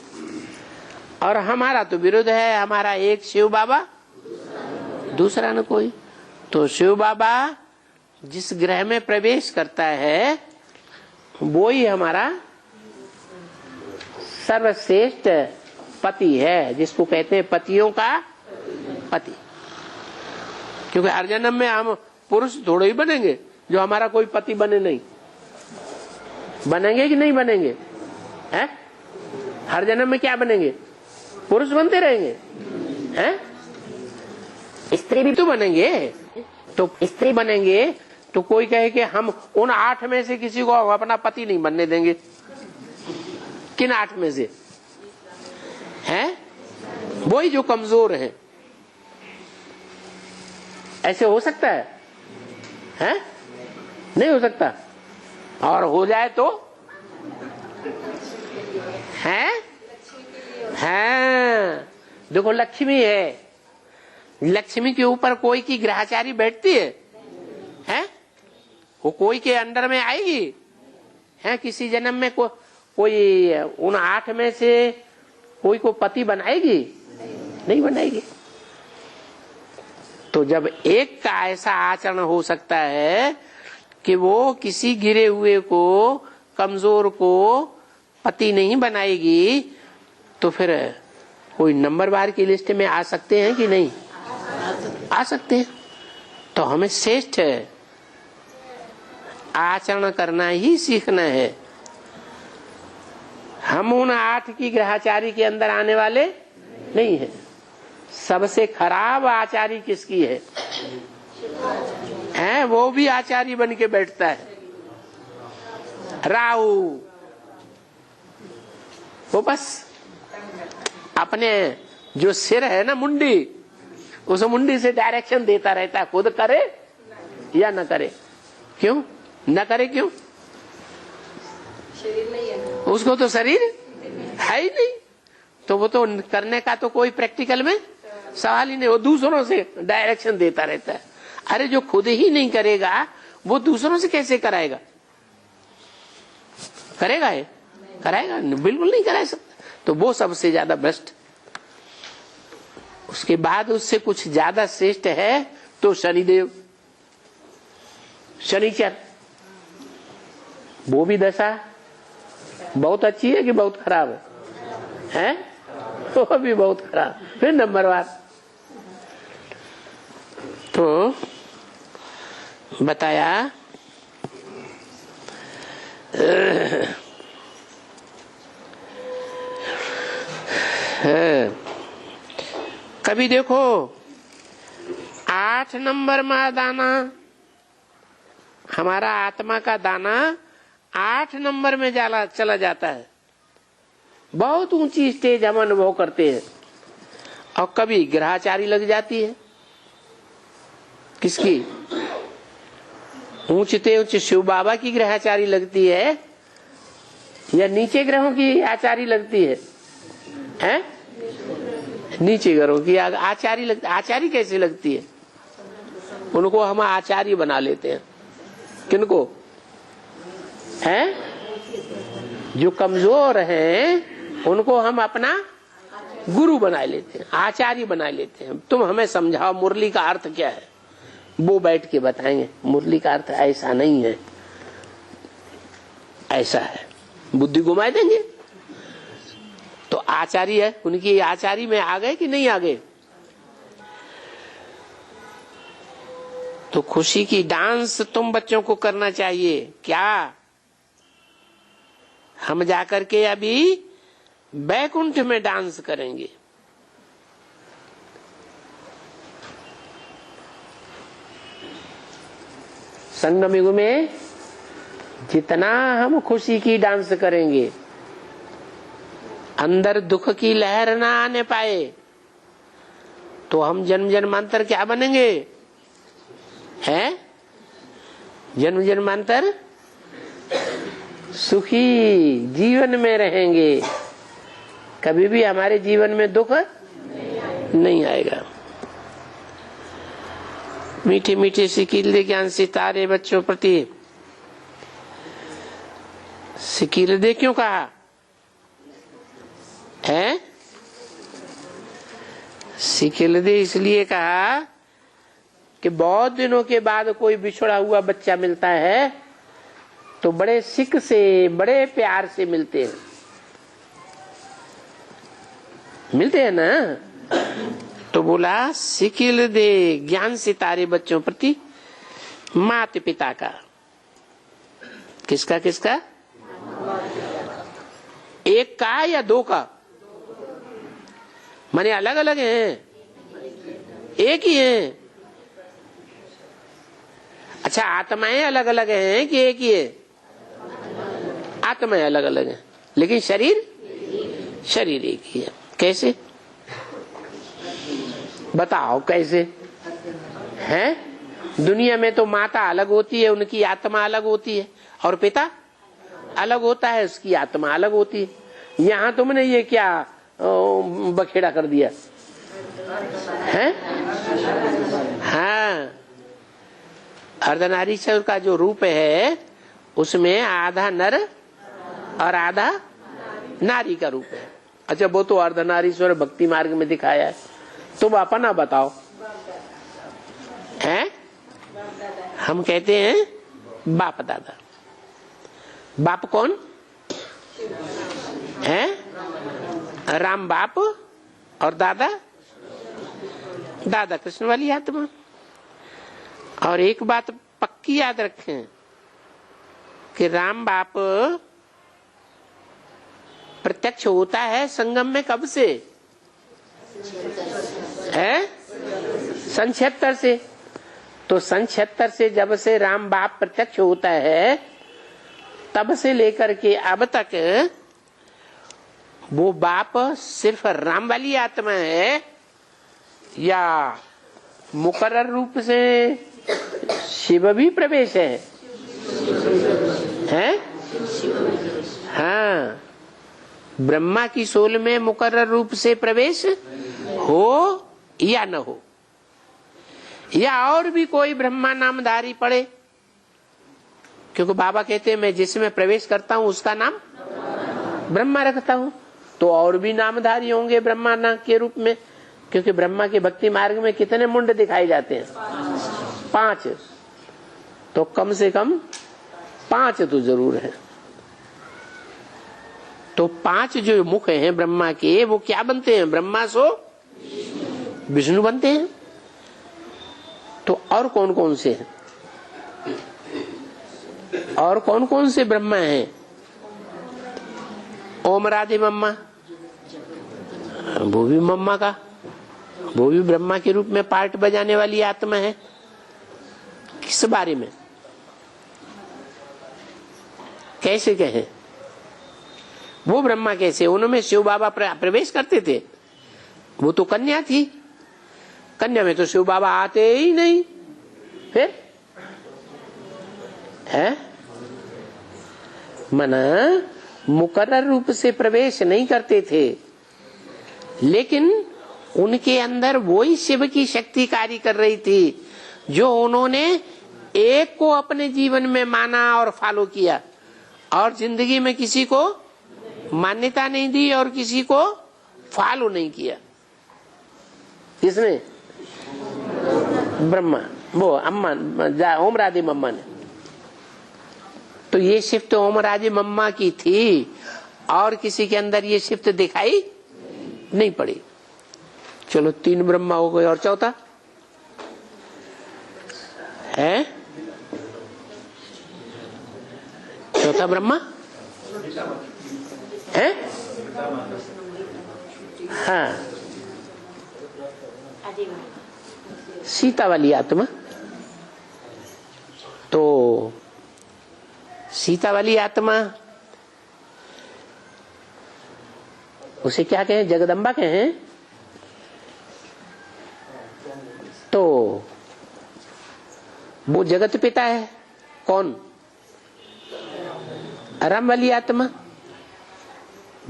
और हमारा तो विरोध है, हमारा एक शिव बाबा, दूसरा न कोई। तो शिव बाबा जिस ग्रह में प्रवेश करता है वो ही हमारा सर्वश्रेष्ठ पति है, जिसको कहते हैं पतियों का पति। क्योंकि हर जन्म में हम पुरुष थोड़े ही बनेंगे जो हमारा कोई पति बने नहीं। बनेंगे कि नहीं बनेंगे? हैं? हर जन्म में क्या बनेंगे? पुरुष बनते रहेंगे। हैं? स्त्री भी तो बनेंगे। तो स्त्री बनेंगे तो कोई कहे कि हम उन 8 में से किसी को अपना पति नहीं बनने देंगे। किन 8 में से? हैं? वही जो कमजोर हैं। ऐसे हो सकता है? हैं? नहीं हो सकता। और हो जाए तो हैं? हैं? देखो लक्ष्मी है, लक्ष्मी के ऊपर कोई की ग्रहचारी बैठती है? हैं? वो कोई के अंडर में आएगी? हैं? किसी जन्म में कोई उन 8 में से कोई को पति बनाएगी? नहीं बनाएगी। तो जब एक का ऐसा आचरण हो सकता है कि वो किसी गिरे हुए को, कमजोर को पति नहीं बनाएगी, तो फिर कोई नंबरवार की लिस्ट में आ सकते हैं कि नहीं? आ सकते हैं। तो हमें श्रेष्ठ आचरण करना ही सीखना है। हम उन 8 की ग्रहचारी के अंदर आने वाले नहीं है। सबसे खराब आचारी किसकी है? वो भी आचारी बन के बैठता है, राहु। वो बस अपने जो सिर है ना, मुंडी, उस मुंडी से डायरेक्शन देता रहता है, खुद करे या न करे। क्यों न करे? क्यों? शरीर नहीं है, उसको तो शरीर है ही नहीं, तो वो तो करने का तो कोई प्रैक्टिकल में सवाल ही नहीं। वो दूसरों से डायरेक्शन देता रहता है। अरे जो खुद ही नहीं करेगा वो दूसरों से कैसे कराएगा? करेगा ये? कराएगा? बिल्कुल नहीं करा सकता। तो वो सबसे ज्यादा भ्रष्ट। उसके बाद उससे कुछ ज्यादा श्रेष्ठ है तो शनिदेव, शनिचर। वो भी दशा बहुत अच्छी है कि बहुत खराब है? वो भी बहुत खराब। फिर नंबरवार। तो बताया कभी देखो 8 नंबर में दाना, हमारा आत्मा का दाना 8 नंबर में चला जाता है। बहुत ऊंची स्टेज हम अनुभव करते हैं। और कभी ग्रहचारी लग जाती है। किसकी? ऊंचते उच्च शिव बाबा की ग्रहचारी लगती है या नीचे ग्रहों की आचारी लगती है? हैं? नीचे ग्रहों की आचारी लगती। आचारी कैसे लगती है? उनको हम आचार्य बना लेते हैं। किनको? हैं? जो कमजोर हैं उनको हम अपना गुरु बना लेते हैं, आचार्य बना लेते हैं। तुम हमें समझाओ मुरली का अर्थ क्या है? वो बैठ के बताएंगे मुरली का अर्थ ऐसा नहीं है, ऐसा है। बुद्धि घुमा देंगे। तो आचार्य है, उनकी आचार्य में आ गए कि नहीं आ गए? तो खुशी की डांस तुम बच्चों को करना चाहिए। क्या हम जाकर के अभी बैकुंठ में डांस करेंगे। संगम युग में जितना हम खुशी की डांस करेंगे, अंदर दुख की लहर ना आने पाए, तो हम जन्म जन्मांतर क्या बनेंगे? हैं? जन्म जन्मांतर सुखी जीवन में रहेंगे। कभी भी हमारे जीवन में दुख नहीं आएगा। मीठे मीठे सिकीले ज्ञान सितारे बच्चों प्रति। सिकीले क्यों कहा है? सिकीले इसलिए कहा कि बहुत दिनों के बाद कोई बिछड़ा हुआ बच्चा मिलता है तो बड़े सिक से, बड़े प्यार से मिलते हैं ना। तो बोला सिकिल दे ज्ञान सितारे बच्चों प्रति माता पिता का। किसका किसका? एक का या दो का? माने अलग अलग हैं? एक ही है? अच्छा, आत्माएं अलग अलग हैं कि एक ही है? आत्माएं अलग अलग हैं लेकिन शरीर एक ही है। कैसे बताओ? कैसे हैं? दुनिया में तो माता अलग होती है, उनकी आत्मा अलग होती है, और पिता अलग होता है, उसकी आत्मा अलग होती है। यहाँ तुमने ये क्या बखेड़ा कर दिया है? हाँ, अर्धनारीश्वर का जो रूप है उसमें आधा नर और आधा नारी का रूप है। अच्छा, वो तो अर्धनारीश्वर भक्ति मार्ग में दिखाया है। तुम अपना बताओ। हैं? हम कहते हैं बाप दादा। बाप कौन है? राम बाप, और दादा दादा कृष्ण वाली आत्मा। और एक बात पक्की याद रखें कि राम बाप प्रत्यक्ष होता है संगम में कब से है? सन 76 से। तो सन 76 से जब से राम बाप प्रत्यक्ष होता है तब से लेकर के अब तक वो बाप सिर्फ राम वाली आत्मा है या मुकर्रर रूप से शिव भी प्रवेश है? हैं? हाँ, ब्रह्मा की सोल में मुकर्रर रूप से प्रवेश हो या न हो, या और भी कोई ब्रह्मा नामधारी पड़े, क्योंकि बाबा कहते हैं मैं जिसमें प्रवेश करता हूं उसका नाम ब्रह्मा रखता हूं, तो और भी नामधारी होंगे ब्रह्मा ना के रूप में, क्योंकि ब्रह्मा के भक्ति मार्ग में कितने मुंड दिखाए जाते हैं? 5। तो कम से कम 5 तो जरूर है। तो 5 जो मुख हैं ब्रह्मा के, वो क्या बनते हैं? ब्रह्मा सो विष्णु बनते हैं। तो और कौन कौन से हैं? और कौन कौन से ब्रह्मा हैं? ओम राधे मम्मा, वो भी मम्मा का, वो भी ब्रह्मा के रूप में पार्ट बजाने वाली आत्मा है। किस बारे में कैसे कहें? वो ब्रह्मा कैसे? उनमें शिव बाबा प्रवेश करते थे। वो तो कन्या थी, कन्या में तो शिव बाबा आते ही नहीं। फिर है मना मुकर्रर रूप से प्रवेश नहीं करते थे, लेकिन उनके अंदर वही शिव की शक्ति कार्य कर रही थी जो उन्होंने एक को अपने जीवन में माना और फॉलो किया, और जिंदगी में किसी को मान्यता नहीं दी और किसी को फॉलो नहीं किया। किसने? ब्रह्मा, वो अम्मा, ओम राधे मम्मा ने। तो ये शिफ्ट ओम राधे मम्मा की थी, और किसी के अंदर ये शिफ्ट दिखाई नहीं पड़ी। चलो 3 ब्रह्मा हो गए, और चौथा है? चौथा ब्रह्मा है? हाँ, सीता वाली आत्मा। तो सीता वाली आत्मा उसे क्या कहें? जगदम्बा कहें। तो वो जगत पिता है। कौन? राम वाली आत्मा।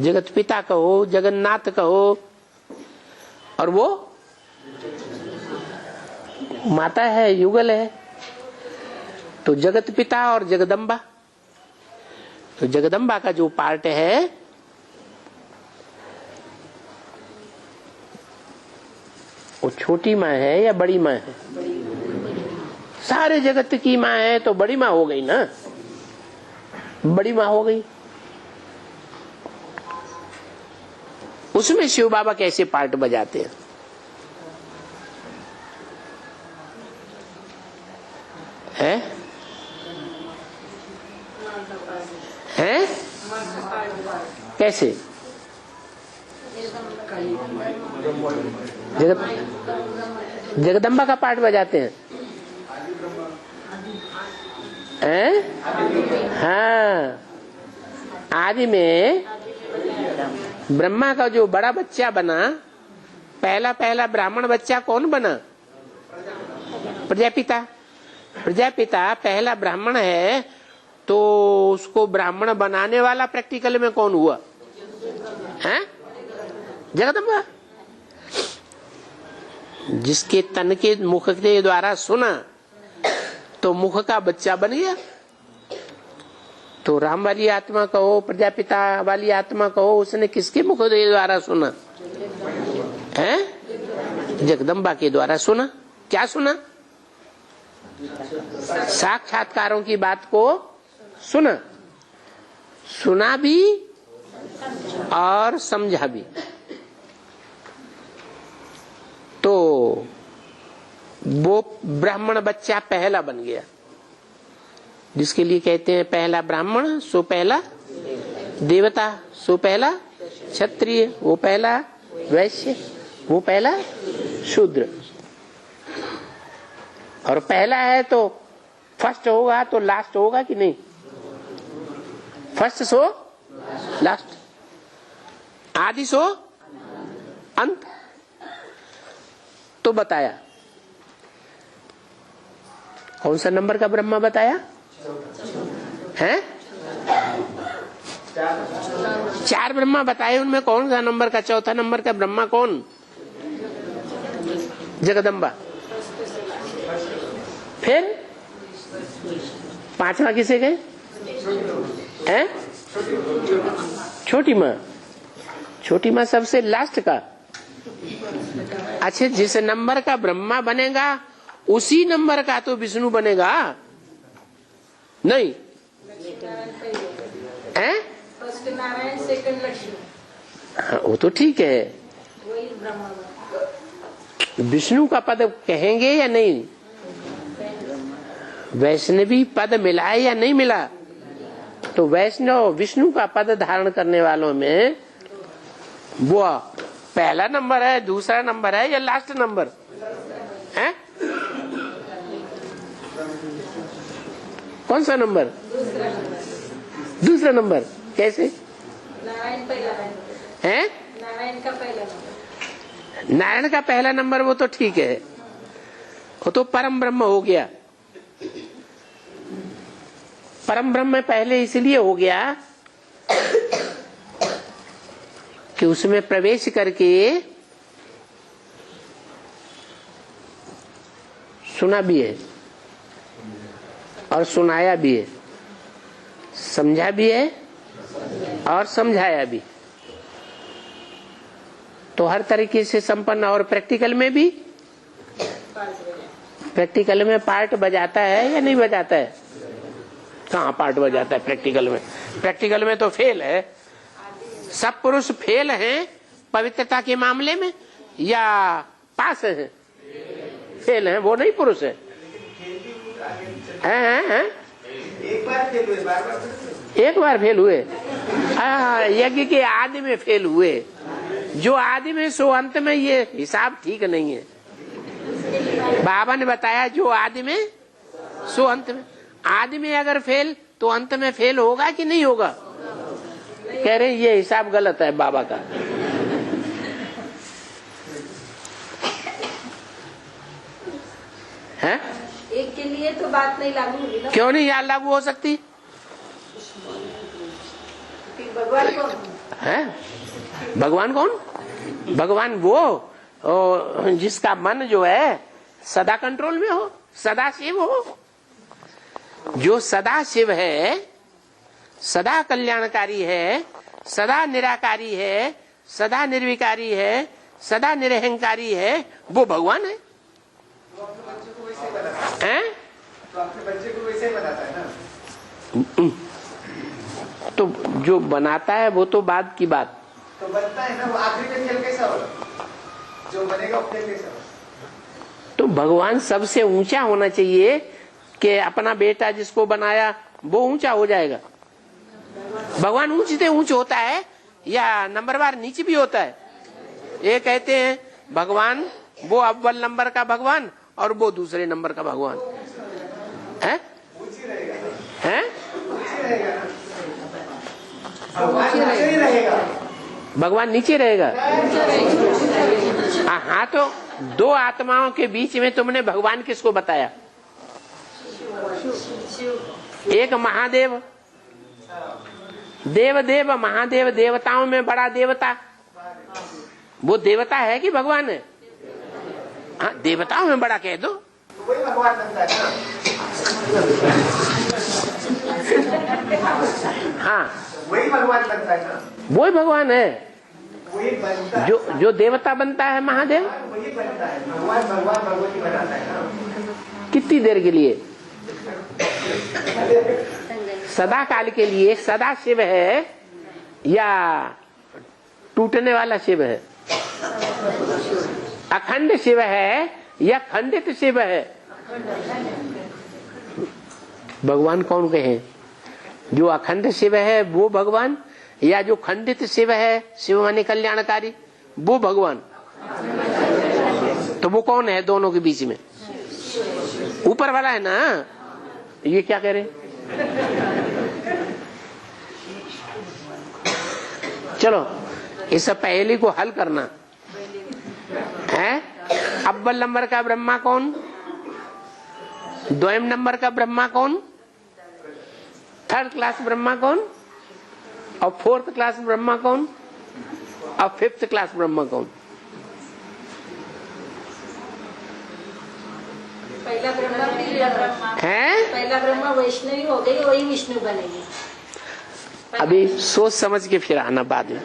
जगत पिता कहो, जगन्नाथ कहो, और वो माता है, युगल है। तो जगत पिता और जगदम्बा। तो जगदम्बा का जो पार्ट है वो छोटी माँ है या बड़ी माँ है? सारे जगत की माँ है तो बड़ी माँ हो गई ना, बड़ी माँ हो गई। उसमें शिव बाबा कैसे पार्ट बजाते हैं? हैं? कैसे? जगदम्बा का पार्ट बजाते हैं? हाँ, आदि में ब्रह्मा का जो बड़ा बच्चा बना, पहला ब्राह्मण बच्चा कौन बना? प्रजापिता। प्रजापिता पहला ब्राह्मण है, तो उसको ब्राह्मण बनाने वाला प्रैक्टिकल में कौन हुआ? हैं? जगदम्बा। जिसके तन के मुख के द्वारा सुना तो मुख का बच्चा बन गया। तो राम वाली आत्मा कहो, प्रजापिता वाली आत्मा कहो, उसने किसके मुख के द्वारा सुना? हैं? जगदम्बा के द्वारा सुना। क्या सुना? साक्षात्कारों की बात को सुना, सुना भी और समझा भी। तो वो ब्राह्मण बच्चा पहला बन गया, जिसके लिए कहते हैं पहला ब्राह्मण सो पहला देवता, सो पहला क्षत्रिय, वो पहला वैश्य, वो पहला शूद्र। और पहला है तो फर्स्ट होगा तो लास्ट होगा कि नहीं? First so last. आदि सो अंत। तो बताया कौन सा नंबर का ब्रह्मा बताया है? 4 ब्रह्मा बताए, उनमें कौन सा नंबर का चौथा नंबर का ब्रह्मा कौन? जगदम्बा। फिर 5वां किसे गए हैं? छोटी माँ। छोटी माँ सबसे लास्ट का। अच्छा, जिस नंबर का ब्रह्मा बनेगा उसी नंबर का तो विष्णु बनेगा नहीं है? नारायण, सेकंड लक्ष्मी। हाँ, वो तो ठीक है। वही ब्रह्मा। विष्णु का पद कहेंगे या नहीं? वैष्णवी पद मिला है या नहीं मिला? तो वैष्णव विष्णु का पद धारण करने वालों में वो पहला नंबर है, दूसरा नंबर है या लास्ट नंबर है? कौन सा नंबर? दूसरा नंबर। कैसे? नारायण पहला है? नारायण का पहला नंबर। नारायण का पहला नंबर वो तो ठीक है, वो तो परम ब्रह्म हो गया। परम ब्रह्म पहले इसलिए हो गया कि उसमें प्रवेश करके सुना भी है और सुनाया भी है, समझा भी है और समझाया भी। तो हर तरीके से संपन्न। और प्रैक्टिकल में भी, प्रैक्टिकल में पार्ट बजाता है या नहीं बजाता है? कहाँ पार्ट बजाता है प्रैक्टिकल में? प्रैक्टिकल में तो फेल है। सब पुरुष फेल हैं पवित्रता के मामले में या पास हैं? फेल हैं, वो नहीं पुरुष है। हैं? एक बार फेल हुए, बार-बार एक बार फेल हुए। यज्ञ के आदि में फेल हुए। जो आदि में सो अंत में, ये हिसाब ठीक नहीं है। बाबा ने बताया जो आदि में सो अंत में। आदि में अगर फेल तो अंत में फेल होगा कि नहीं होगा? कह रहे ये हिसाब गलत है बाबा का। है? एक के लिए तो बात नहीं लागू होगी ना। क्यों नहीं यार लागू हो सकती फिर भगवान कौन है? भगवान कौन? भगवान वो जिसका मन जो है सदा कंट्रोल में हो, सदा शिव हो। जो सदा शिव है, सदा कल्याणकारी है, सदा निराकारी है, सदा निर्विकारी है, सदा निरहंकारी है, वो भगवान है। हैं? तो अपने बच्चे को वैसे ही बनाता है ना। तो जो बनाता है वो तो बाद की बात। तो बनता है ना, वो आखिरी में खेल कैसा होगा? जो बनेगा वो खेल कैसा होगा? तो भगवान सबसे ऊंचा होना चाहिए कि अपना बेटा जिसको बनाया वो ऊंचा हो जाएगा। भगवान ऊंच से ऊंच होता है या नंबरवार नीचे भी होता है? ये कहते हैं भगवान वो अव्वल नंबर का भगवान और वो दूसरे नंबर का भगवान है। भगवान नीचे रहेगा। हाँ, तो दो आत्माओं के बीच में तुमने भगवान किसको बताया? एक महादेव, देव महादेव, देवताओं में बड़ा देवता। वो देवता है कि भगवान है? हाँ, देवताओं में बड़ा कह दो। वही भगवान बनता है ना। हाँ, वही भगवान बनता है ना। वही भगवान है। वही बनता है। जो देवता बनता है महादेव, वही बनता है भगवान। भगवान भगवती बनाता है ना। कितनी देर के लिए? सदा काल के लिए। सदा शिव है या टूटने वाला शिव है? अखंड शिव है या खंडित शिव है? भगवान कौन कहे? जो अखंड शिव है वो भगवान या जो खंडित शिव है, शिव माने कल्याणकारी, वो भगवान? तो वो कौन है दोनों के बीच में? ऊपर वाला है ना। ये क्या कह रहे? चलो इस पहेली को हल करना है। अव्वल नंबर का ब्रह्मा कौन, द्वयम नंबर का ब्रह्मा कौन, थर्ड क्लास ब्रह्मा कौन, और फोर्थ क्लास ब्रह्मा कौन, और फिफ्थ क्लास ब्रह्मा कौन। पहला ब्रह्मा है पहला ब्रह्मा वैष्णवी हो गई, वही विष्णु बनेगी। अभी सोच समझ के फिर आना बाद में।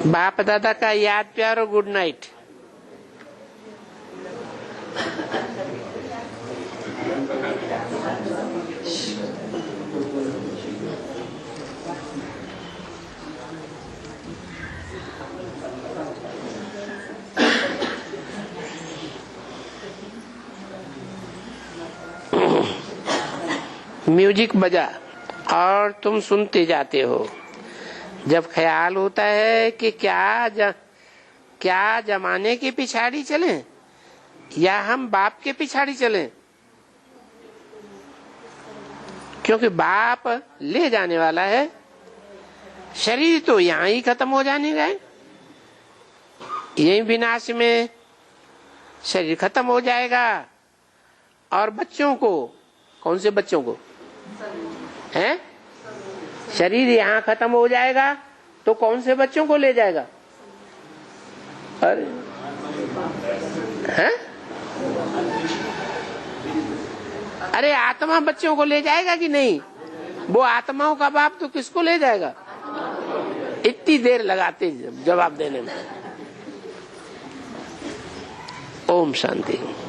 बाप दादा का याद प्यार और गुड नाइट। म्यूजिक बजा और तुम सुनते जाते हो। जब ख्याल होता है कि क्या जमाने के पिछाड़ी चलें या हम बाप के पिछाड़ी चलें, क्योंकि बाप ले जाने वाला है, शरीर तो यहाँ ही खत्म हो जाने का है, यही विनाश में शरीर खत्म हो जाएगा। और बच्चों को, कौन से बच्चों को हैं? शरीर यहाँ खत्म हो जाएगा तो कौन से बच्चों को ले जाएगा? अरे हैं? अरे आत्मा बच्चों को ले जाएगा कि नहीं? वो आत्माओं का बाप तो किसको ले जाएगा? इतनी देर लगाते जवाब देने में। ओम शांति।